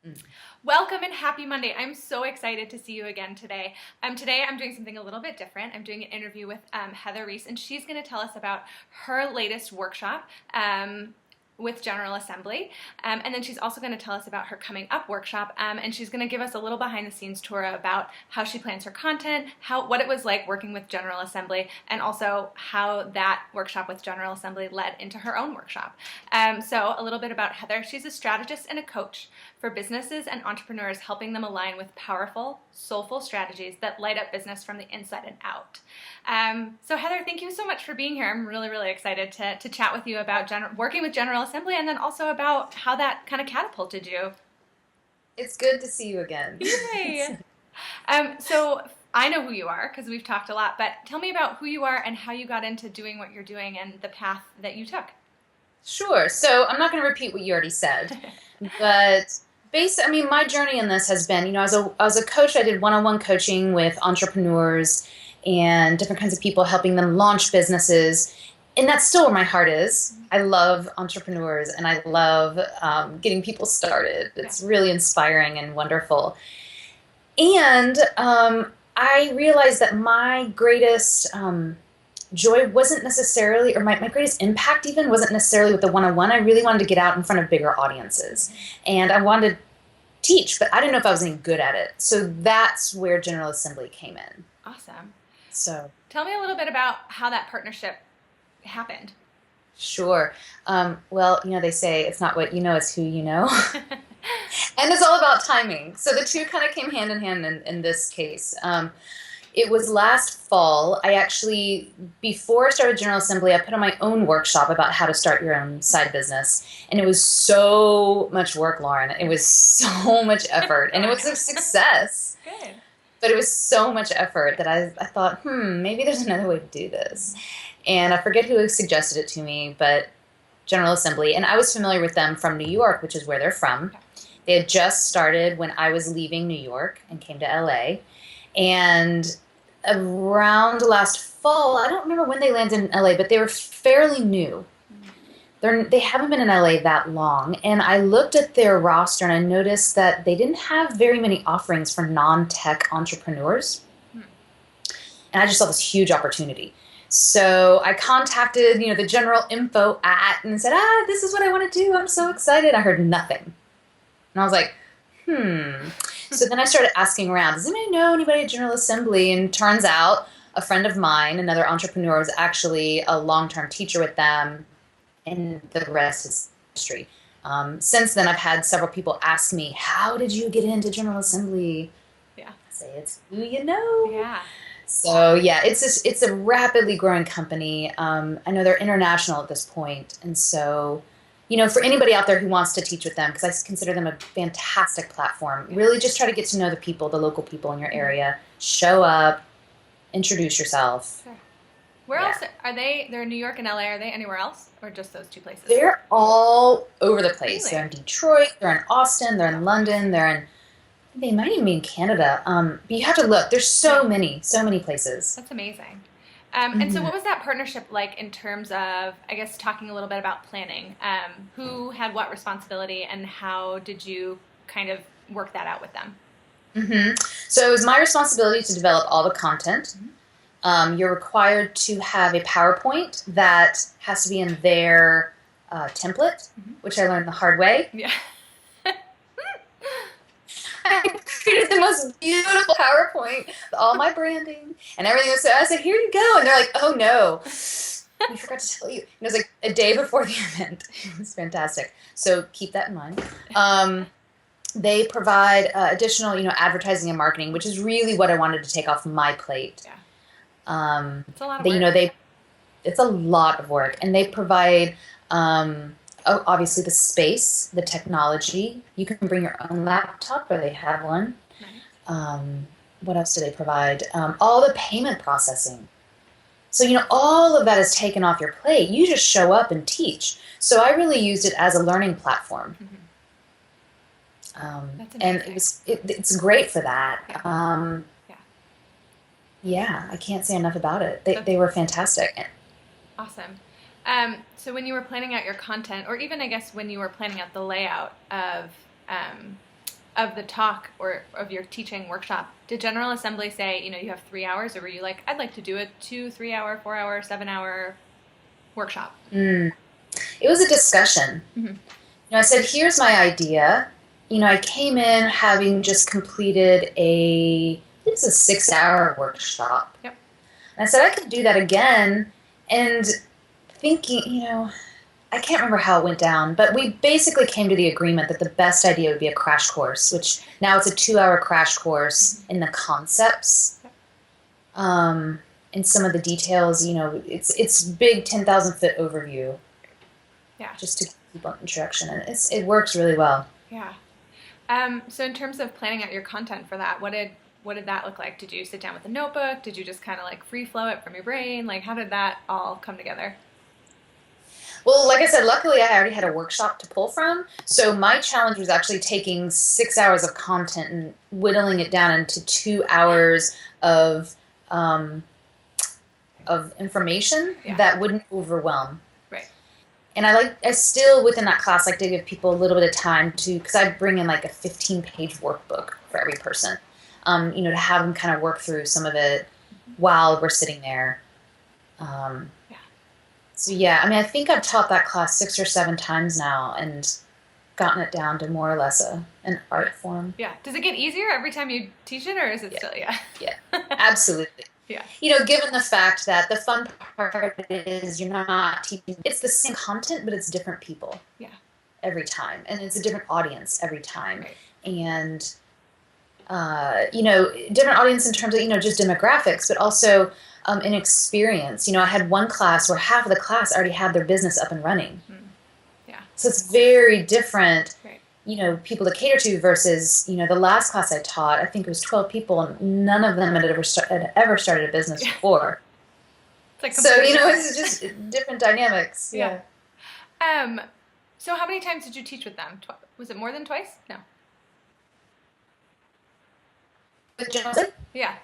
Mm. Welcome and happy Monday. I'm so excited to see you again today. Today I'm doing something a little bit different. I'm doing an interview with Heather Rees, and she's going to tell us about her latest workshop with General Assembly. And then she's also going to tell us about her coming up workshop, and she's going to give us a little behind the scenes tour about how she plans her content, what it was like working with General Assembly, and also how that workshop with General Assembly led into her own workshop. So a little bit about Heather. She's a strategist and a coach for businesses and entrepreneurs, helping them align with powerful, soulful strategies that light up business from the inside and out. So Heather, thank you so much for being here. I'm really, really excited to chat with you about working with General Assembly, and then also about how that kind of catapulted you. It's good to see you again. Yay! So I know who you are because we've talked a lot, but tell me about who you are and how you got into doing what you're doing and the path that you took. Sure. So I'm not going to repeat what you already said, but my journey in this has been, as a coach, I did one-on-one coaching with entrepreneurs and different kinds of people, helping them launch businesses. And that's still where my heart is. I love entrepreneurs and I love getting people started. It's really inspiring and wonderful. And I realized that my greatest joy wasn't necessarily, or my greatest impact even wasn't necessarily with the one-on-one. I really wanted to get out in front of bigger audiences. And I wanted to teach, but I didn't know if I was any good at it. So that's where General Assembly came in. Awesome. So tell me a little bit about how that partnership happened. Sure. Well, they say it's not what you know, it's who you know. And it's all about timing. So the two kind of came hand in hand in this case. It was last fall. I actually, before I started General Assembly, I put on my own workshop about how to start your own side business. And it was so much work, Lauren. It was so much effort. And it was a success. Good. But it was so much effort that I thought, maybe there's another way to do this. And I forget who suggested it to me, but General Assembly. And I was familiar with them from New York, which is where they're from. Okay. They had just started when I was leaving New York and came to LA. And around last fall, I don't remember when they landed in LA, but they were fairly new. They haven't been in LA that long. And I looked at their roster and I noticed that they didn't have very many offerings for non-tech entrepreneurs. And I just saw this huge opportunity. So I contacted, the general info and said, this is what I want to do. I'm so excited. I heard nothing. And I was like, So then I started asking around, does anybody know anybody at General Assembly? And turns out a friend of mine, another entrepreneur, is actually a long-term teacher with them, and the rest is history. Since then, I've had several people ask me, how did you get into General Assembly? Yeah. I say, it's who you know. Yeah. So yeah, it's a rapidly growing company. I know they're international at this point, and so for anybody out there who wants to teach with them, because I consider them a fantastic platform. Really, just try to get to know the people, the local people in your area. Show up, introduce yourself. Sure. Where else are they? They're in New York and LA. Are they anywhere else, or just those two places? They're all over the place. Really? They're in Detroit. They're in Austin. They're in London. They might even be in Canada. But you have to look. There's so many places. That's amazing. And so what was that partnership like in terms of, I guess, talking a little bit about planning? Who had what responsibility, and how did you kind of work that out with them? So it was my responsibility to develop all the content. You're required to have a PowerPoint that has to be in their template, which I learned the hard way. Yeah. I created the most beautiful PowerPoint with all my branding and everything. So I said, here you go. And they're like, oh no, we forgot to tell you. And it was like a day before the event. It was fantastic. So keep that in mind. They provide additional, advertising and marketing, which is really what I wanted to take off my plate. Yeah. It's a lot of work. It's a lot of work. And they provide obviously the space, the technology. You can bring your own laptop, or they have one. Nice. What else do they provide? All the payment processing. So, all of that is taken off your plate. You just show up and teach. So I really used it as a learning platform. That's and amazing. it's great for that. Yeah. Yeah, I can't say enough about it. They were fantastic. Awesome. So when you were planning out your content, or even I guess when you were planning out the layout of of the talk or of your teaching workshop, did General Assembly say, you have 3 hours, or were you like, I'd like to do a 2, 3 hour, 4 hour, 7 hour workshop? Mm. It was a discussion. Mm-hmm. I said, here's my idea. I came in having just completed it's a 6-hour workshop. Yep. And I said, I could do that again. And thinking, I can't remember how it went down, but we basically came to the agreement that the best idea would be a crash course, which now it's a 2-hour crash course in the concepts. And some of the details, it's big 10,000-foot overview. Yeah. Just to keep on introduction, and it works really well. Yeah. So in terms of planning out your content for that, what did that look like? Did you sit down with a notebook? Did you just kind of like free flow it from your brain? Like, how did that all come together? Well, like I said, luckily I already had a workshop to pull from. So my challenge was actually taking 6 hours of content and whittling it down into 2 hours of information that wouldn't overwhelm. Right. And I still, within that class, like to give people a little bit of time because I bring in like a 15-page workbook for every person, to have them kind of work through some of it while we're sitting there. So yeah, I think I've taught that class 6 or 7 times now and gotten it down to more or less an art form. Yeah. Does it get easier every time you teach it, or is it still, Yeah, absolutely. Yeah. Given the fact that the fun part is you're not teaching, it's the same content, but it's different people. Yeah. Every time. And it's a different audience every time. Right. And, different audience in terms of, just demographics, but also in experience. I had one class where half of the class already had their business up and running. Yeah. So it's very different. Right. People to cater to versus, the last class I taught, I think it was 12 people, and none of them had ever started a business before. It's like so, it's just different dynamics. Yeah. So how many times did you teach with them? Was it more than twice? No. With Johnson? Yeah.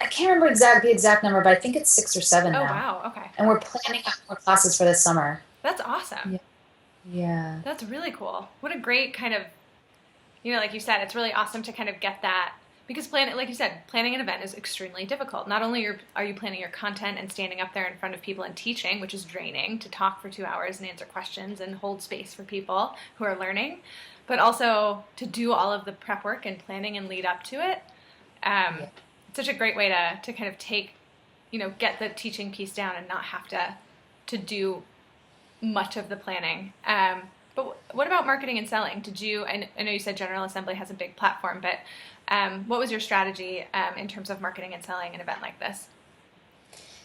I can't remember the exact number, but I think it's 6 or 7 now. Oh, wow. Okay. And we're planning out more classes for this summer. That's awesome. Yeah. That's really cool. What a great kind of, like you said, it's really awesome to kind of get that, because like you said, planning an event is extremely difficult. Not only are you planning your content and standing up there in front of people and teaching, which is draining, to talk for 2 hours and answer questions and hold space for people who are learning, but also to do all of the prep work and planning and lead up to it. It's such a great way to kind of take, get the teaching piece down and not have to do much of the planning. But what about marketing and selling? I know you said General Assembly has a big platform, but what was your strategy in terms of marketing and selling an event like this?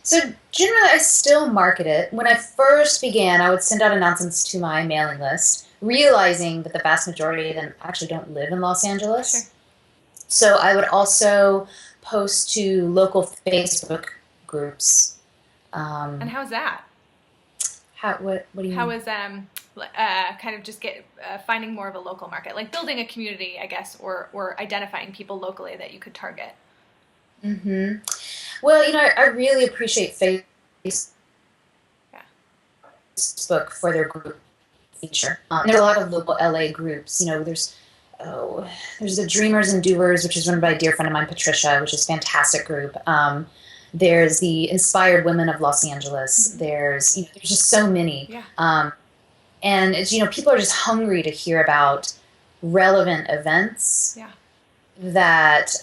So generally, I still market it. When I first began, I would send out announcements to my mailing list, realizing that the vast majority of them actually don't live in Los Angeles. Sure. So I would also post to local Facebook groups. And how's that? What do you mean? How is kind of just finding more of a local market, like building a community, I guess, or identifying people locally that you could target? Mm-hmm. Well, I really appreciate Facebook for their group feature. There's a lot of local LA groups. There's the Dreamers and Doers, which is run by a dear friend of mine, Patricia, which is a fantastic group. There's the Inspired Women of Los Angeles. Mm-hmm. There's just so many. Yeah. And it's, people are just hungry to hear about relevant events. Yeah. That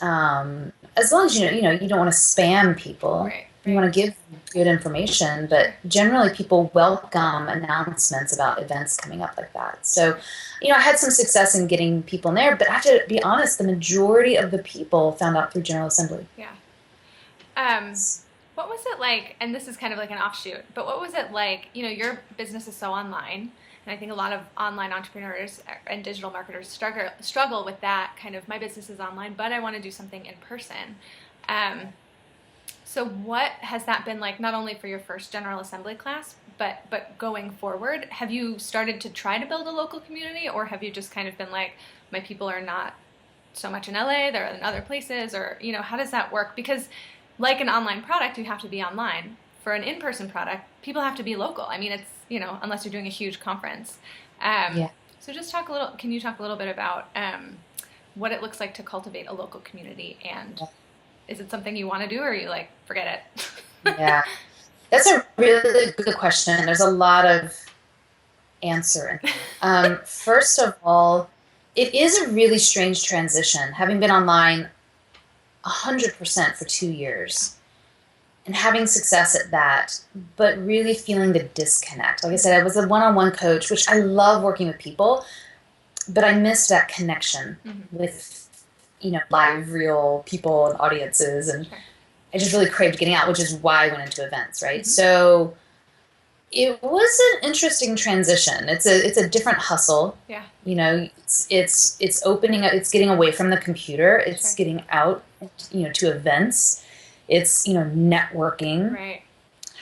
as long as you don't want to spam people. Right. You want to give good information, but generally people welcome announcements about events coming up like that. So, I had some success in getting people in there, but I have to be honest, the majority of the people found out through General Assembly. Yeah. What was it like, and this is kind of like an offshoot, but what was it like, your business is so online, and I think a lot of online entrepreneurs and digital marketers struggle with that kind of, my business is online, but I want to do something in person. So what has that been like, not only for your first General Assembly class, but going forward? Have you started to try to build a local community, or have you just kind of been like, my people are not so much in LA, they're in other places, or, how does that work? Because like an online product, you have to be online. For an in-person product, people have to be local. I mean, it's, unless you're doing a huge conference. So just can you talk a little bit about what it looks like to cultivate a local community, and is it something you want to do, or are you like, forget it? Yeah, that's a really good question. There's a lot of answer in there. First of all, it is a really strange transition, having been online 100% for 2 years and having success at that, but really feeling the disconnect. Like I said, I was a one-on-one coach, which I love working with people, but I missed that connection with, live, real people and audiences. And I just really craved getting out, which is why I went into events, right? So it was an interesting transition. It's a different hustle. Yeah. It's opening up, it's getting away from the computer. It's getting out, to events. It's, networking. Right.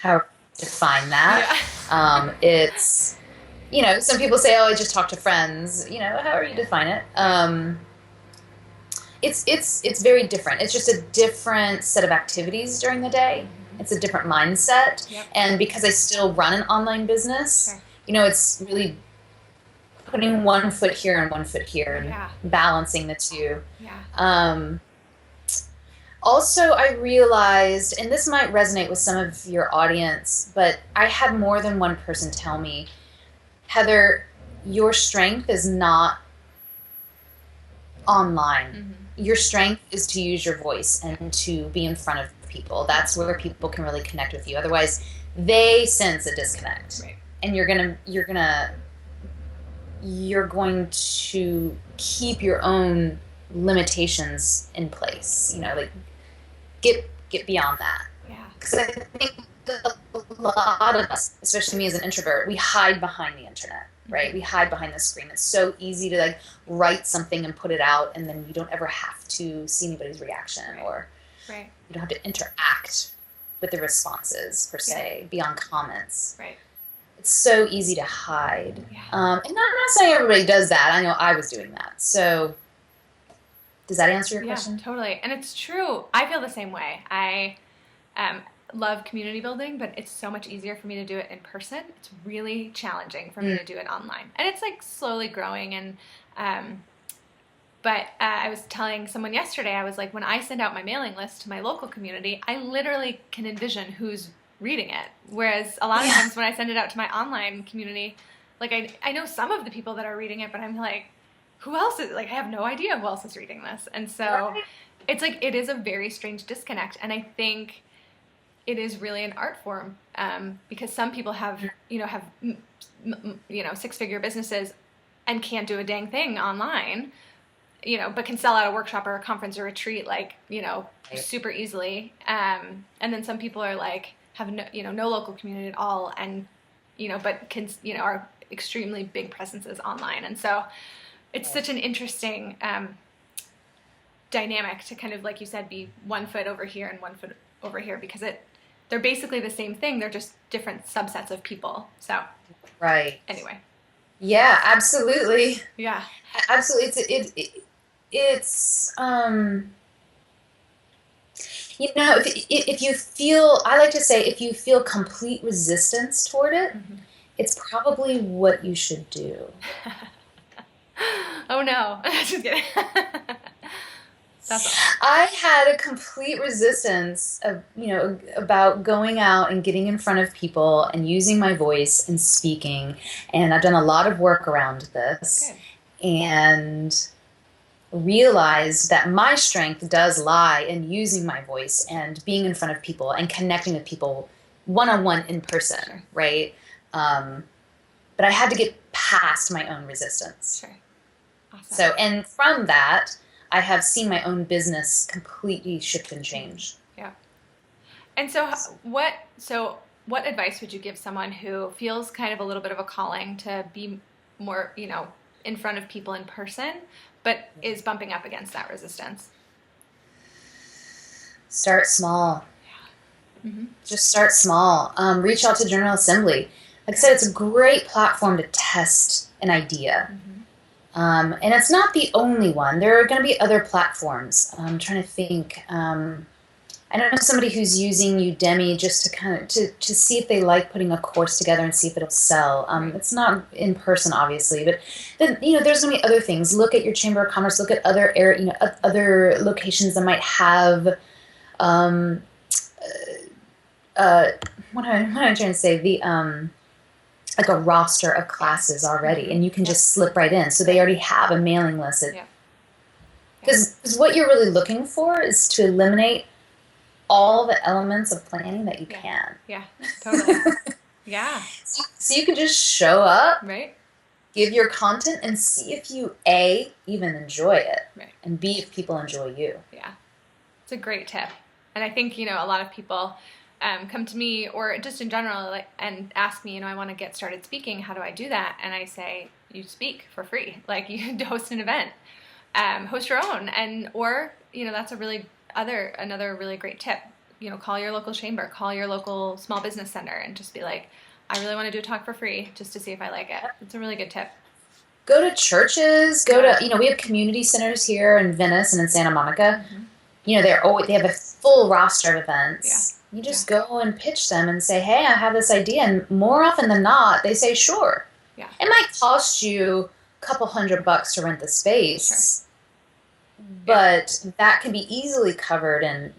How to define that. Yeah. It's, some people say, oh, I just talk to friends. However you define it. It's very different. It's just a different set of activities during the day. It's a different mindset. Yep. And because I still run an online business, it's really putting one foot here and one foot here and balancing the two. Yeah. Also, I realized, and this might resonate with some of your audience, but I had more than one person tell me, Heather, your strength is not online. Your strength is to use your voice and to be in front of people. That's where people can really connect with you. Otherwise, they sense a disconnect, and you're going to keep your own limitations in place. Get beyond that. Yeah. Because I think a lot of us, especially me as an introvert, we hide behind the internet, right? We hide behind the screen. It's so easy to write something and put it out, and then you don't ever have to see anybody's reaction, or you don't have to interact with the responses per se beyond comments. Right. It's so easy to hide. Yeah. And I'm not saying everybody does that. I know I was doing that. So does that answer your question? Yeah, totally. And it's true. I feel the same way. I love community building, but it's so much easier for me to do it in person. It's really challenging for me to do it online. And it's slowly growing. And but I was telling someone yesterday, I was like, when I send out my mailing list to my local community, I literally can envision who's reading it. Whereas a lot of times when I send it out to my online community, I know some of the people that are reading it, but I'm like, who else is, I have no idea who else is reading this. And so it's it is a very strange disconnect. And I think it is really an art form, because some people have six-figure businesses and can't do a dang thing online, but can sell out a workshop or a conference or retreat super easily. And then some people are have no local community at all, and but can are extremely big presences online. And so it's such an interesting dynamic to kind of, like you said, be 1 foot over here and 1 foot over here, because they're basically the same thing. They're just different subsets of people. So anyway. Yeah, absolutely. Yeah, absolutely. It's if you feel, I like to say, if you feel complete resistance toward it, it's probably what you should do. Oh no, just kidding. That's awesome. I had a complete resistance of, about going out and getting in front of people and using my voice and speaking. And I've done a lot of work around this. And realized that my strength does lie in using my voice and being in front of people and connecting with people one-on-one in person, right? But I had to get past my own resistance. Sure. Awesome. So, and from that, I have seen my own business completely shift and change. Yeah. And so what advice would you give someone who feels kind of a little bit of a calling to be more, in front of people in person, but is bumping up against that resistance? Start small. Yeah. Just start small. Reach out to General Assembly. Like I said, it's a great platform to test an idea. And it's not the only one. There are going to be other platforms. I'm trying to think. I know somebody who's using Udemy just to kind of to see if they like putting a course together and see if it'll sell. Right. It's not in person, obviously, but then there's going to be other things. Look at your chamber of commerce. Look at other other locations that might have. Um, what am I trying to say? The like a roster of classes already, and you can just slip right in. So they already have a mailing list. Because what you're really looking for is to eliminate all the elements of planning that you can. Yeah, totally. Yeah. So you can just show up, right? Give your content, and see if you A, even enjoy it, right, and B, if people enjoy you. Yeah, it's a great tip. And I think, a lot of people come to me, or just in general, and ask me, I want to get started speaking. How do I do that? And I say, you speak for free. Like, you host an event, host your own, or that's another really great tip. Call your local chamber, call your local small business center, and just be like, I really want to do a talk for free just to see if I like it. It's a really good tip. Go to churches. Go to we have community centers here in Venice and in Santa Monica. Mm-hmm. They have a full roster of events. Yeah. You just go and pitch them and say, hey, I have this idea. And more often than not, they say, sure. Yeah. It might cost you a couple $100 to rent the space. Sure. But that can be easily covered in,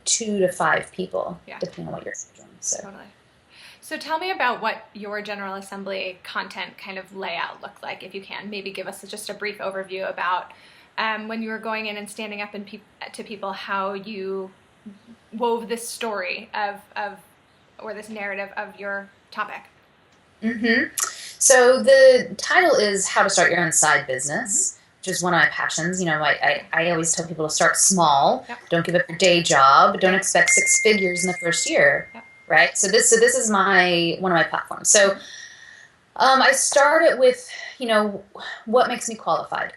2 to 5 people, depending on what you're doing. So. Totally. So tell me about what your General Assembly content kind of layout looked like, if you can. Maybe give us just a brief overview about when you were going in and standing up to people, how you wove this story or this narrative of your topic. Mm-hmm. So the title is How to Start Your Own Side Business, which is one of my passions. I always tell people to start small. Yep. Don't give up your day job. Don't expect 6 figures in the first year. Yep. Right? So this is one of my platforms. So I started with, what makes me qualified?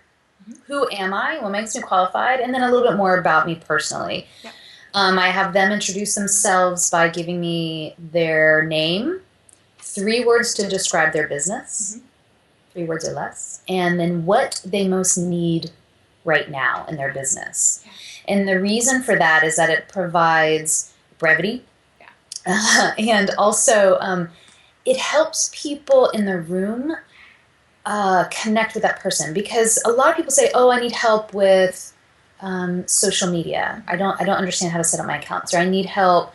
Mm-hmm. Who am I? What makes me qualified? And then a little bit more about me personally. Yep. I have them introduce themselves by giving me their name, 3 words to describe their business, 3 words or less, and then what they most need right now in their business. Yeah. And the reason for that is that it provides brevity, and also it helps people in the room connect with that person, because a lot of people say, oh, I need help with social media. I don't understand how to set up my accounts, or I need help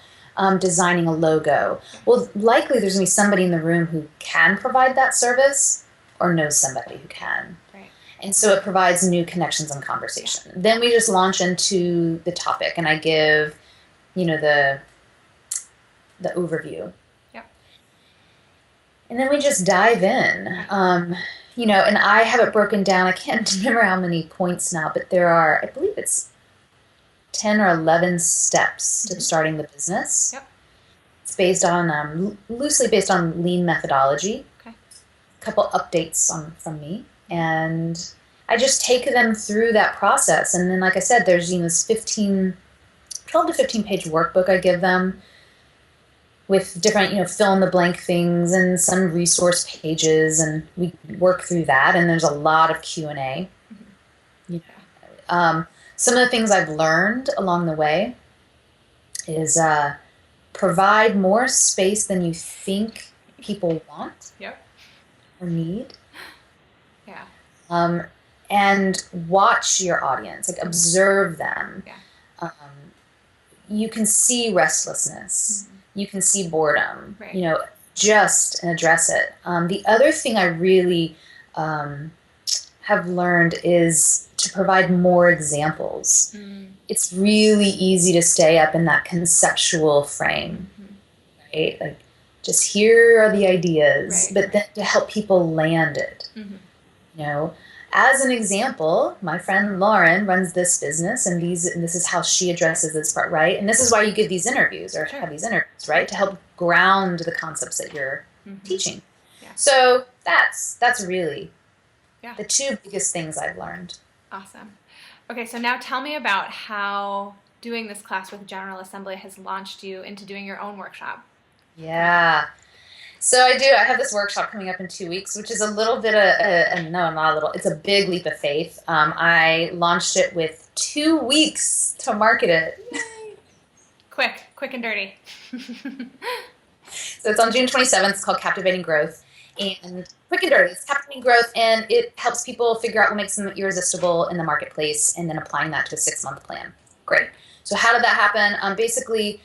designing a logo. Well, likely there's going to be somebody in the room who can provide that service or knows somebody who can. Right. And so it provides new connections and conversation. Then we just launch into the topic, and I give, the overview. Yep. And then we just dive in. And I have it broken down. I can't remember how many points now, but there are, I believe it's 10 or 11 steps to starting the business. Yep. It's based on, loosely based on lean methodology. Okay. A couple updates from me. And I just take them through that process. And then, like I said, there's, this 12 to 15 page workbook I give them with different, fill in the blank things and some resource pages, and we work through that. And there's a lot of Q&A. Mm-hmm. Some of the things I've learned along the way is provide more space than you think people want or need. Yeah. And watch your audience, like observe them. Yeah. You can see restlessness. Mm-hmm. You can see boredom, right. Just address it. The other thing I really have learned is to provide more examples. Mm. It's really easy to stay up in that conceptual frame, right? Like, just here are the ideas, right. But then to help people land it, As an example, my friend Lauren runs this business, and this is how she addresses this part, right? And this is why you give these interviews, or have these interviews, right? To help ground the concepts that you're teaching. Yeah. So that's really the 2 biggest things I've learned. Awesome. Okay, so now tell me about how doing this class with General Assembly has launched you into doing your own workshop. Yeah. So I have this workshop coming up in 2 weeks, which is a little bit no, not a little, it's a big leap of faith. I launched it with 2 weeks to market it. Quick and dirty. So it's on June 27th. It's called Captivating Growth. And quick and dirty, it's captivating growth, and it helps people figure out what makes them irresistible in the marketplace and then applying that to a 6-month plan. Great. So how did that happen? Basically,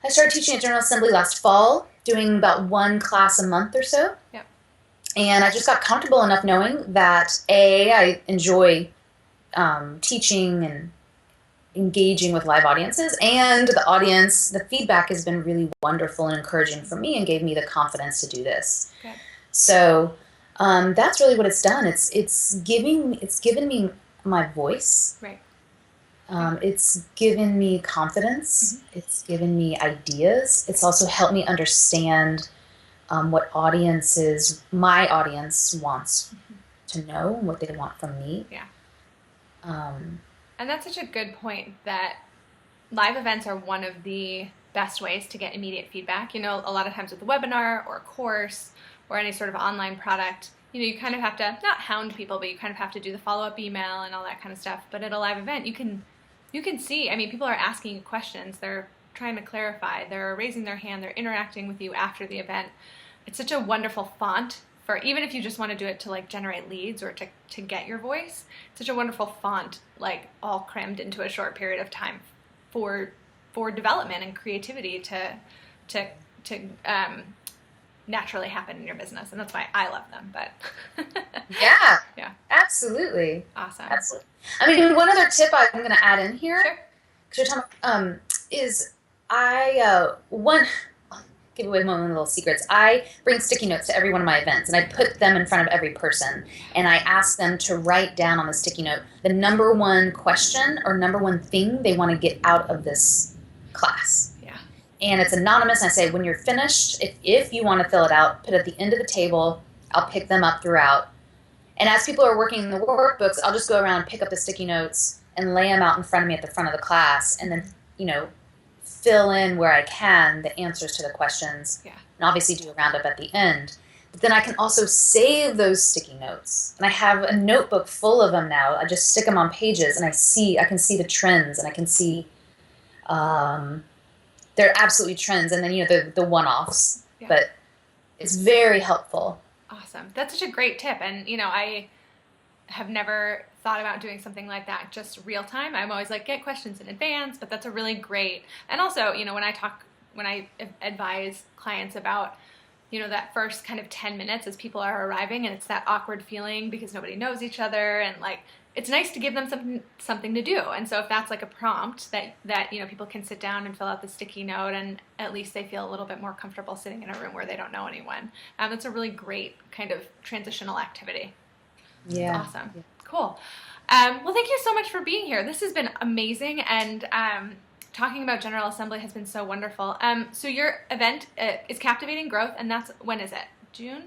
I started teaching at General Assembly last fall, doing about 1 class a month or so. Yep. And I just got comfortable enough knowing that, A, I enjoy teaching and engaging with live audiences, and the feedback has been really wonderful and encouraging for me and gave me the confidence to do this. Okay. So that's really what it's done. It's given me my voice. Right. It's given me confidence. Mm-hmm. It's given me ideas. It's also helped me understand what my audience wants to know, what they want from me. Yeah. And that's such a good point, that live events are one of the best ways to get immediate feedback. You know, a lot of times with a webinar or a course or any sort of online product, you know, you kind of have to, not hound people, but you kind of have to do the follow-up email and all that kind of stuff. But at a live event, you can see, I mean, people are asking you questions, they're trying to clarify, they're raising their hand, they're interacting with you after the event. It's such a wonderful font for, even if you just want to do it to like generate leads or to get your voice, it's such a wonderful font, like all crammed into a short period of time for development and creativity to naturally happen in your business. And that's why I love them. But yeah, absolutely. Awesome. Absolutely. I mean, one other tip I'm going to add in here, sure, because you're talking, is give away one of the little secrets. I bring sticky notes to every one of my events, and I put them in front of every person, and I ask them to write down on the sticky note the number one question or number one thing they want to get out of this class. Yeah. And it's anonymous, and I say, when you're finished, if you want to fill it out, put it at the end of the table. I'll pick them up throughout. And as people are working in the workbooks, I'll just go around and pick up the sticky notes and lay them out in front of me at the front of the class, and then, you know, fill in where I can the answers to the questions, and obviously do a roundup at the end. But then I can also save those sticky notes, and I have a notebook full of them now. I just stick them on pages, and I can see the trends, and I can see they're absolutely trends, and then, you know, the one-offs. Yeah. But it's very helpful. Awesome. That's such a great tip, and you know, I have never thought about doing something like that just real time. I'm always like, get questions in advance, but that's a really great, and also, you know, when I advise clients about, you know, that first kind of 10 minutes as people are arriving, and it's that awkward feeling because nobody knows each other, and like, it's nice to give them something to do. And so if that's like a prompt that you know, people can sit down and fill out the sticky note, and at least they feel a little bit more comfortable sitting in a room where they don't know anyone. That's a really great kind of transitional activity. Yeah. That's awesome. Yeah. Cool. Well, thank you so much for being here. This has been amazing, and talking about General Assembly has been so wonderful. So your event is Captivating Growth, and when is it? June?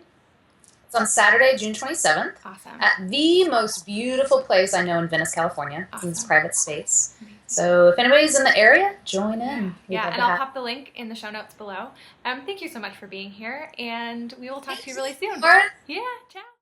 It's on Saturday, June 27th. Awesome. At the most beautiful place I know in Venice, California. Awesome. It's private space. Amazing. So if anybody's in the area, join in. Yeah, and I'll pop the link in the show notes below. Thank you so much for being here, and we will talk to you really soon. Lauren. Yeah, ciao.